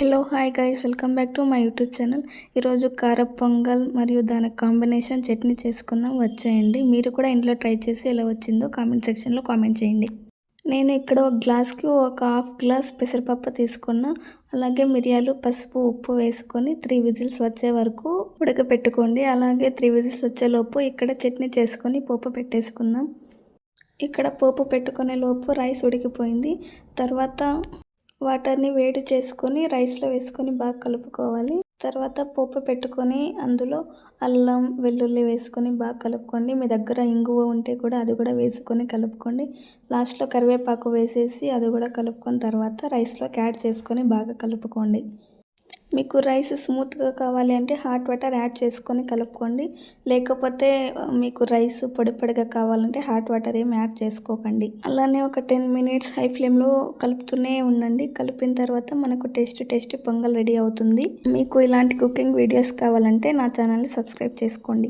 Hello hi guys welcome back to my YouTube channel. ఈరోజు కార పొంగల్ మరియు దానికి కాంబినేషన్ చట్నీ చేసుకుందాం, వచ్చేయండి. మీరు కూడా ఇంట్లో ట్రై చేసి ఎలా వచ్చిందో కామెంట్ సెక్షన్లో కామెంట్ చేయండి. నేను ఇక్కడ ఒక గ్లాస్కి ఒక హాఫ్ గ్లాస్ పెసరపప్పు తీసుకున్నా. అలాగే మిరియాలు, పసుపు, ఉప్పు వేసుకొని 3 విజిల్స్ వచ్చే వరకు ఉడకపెట్టుకోండి. అలాగే 3 విజిల్స్ వచ్చేలోపు ఇక్కడ చట్నీ చేసుకొని పోపు పెట్టేసుకుందాం. ఇక్కడ పోపు పెట్టుకునే లోపు రైస్ ఉడికిపోయింది. తర్వాత వాటర్ని వేడి చేసుకొని రైస్లో వేసుకొని బాగా కలుపుకోవాలి. తర్వాత పోపు పెట్టుకొని అందులో అల్లం, వెల్లుల్లి వేసుకొని బాగా కలుపుకోండి. మీ దగ్గర ఇంగువ ఉంటే కూడా అది కూడా వేసుకొని కలుపుకోండి. లాస్ట్లో కరివేపాకు వేసేసి అది కూడా కలుపుకొని తర్వాత రైస్లోకి యాడ్ చేసుకొని బాగా కలుపుకోండి. మీకు రైస్ స్మూత్గా కావాలి అంటే హాట్ వాటర్ యాడ్ చేసుకొని కలుపుకోండి. లేకపోతే మీకు రైస్ పొడి పొడిగా కావాలంటే హాట్ వాటర్ ఏం యాడ్ చేసుకోకండి. అలానే ఒక 10 మినిట్స్ హై ఫ్లేమ్లో కలుపుతూనే ఉండండి. కలిపిన తర్వాత మనకు టేస్టీ పొంగల్ రెడీ అవుతుంది. మీకు ఇలాంటి కుకింగ్ వీడియోస్ కావాలంటే నా ఛానల్ని సబ్స్క్రైబ్ చేసుకోండి.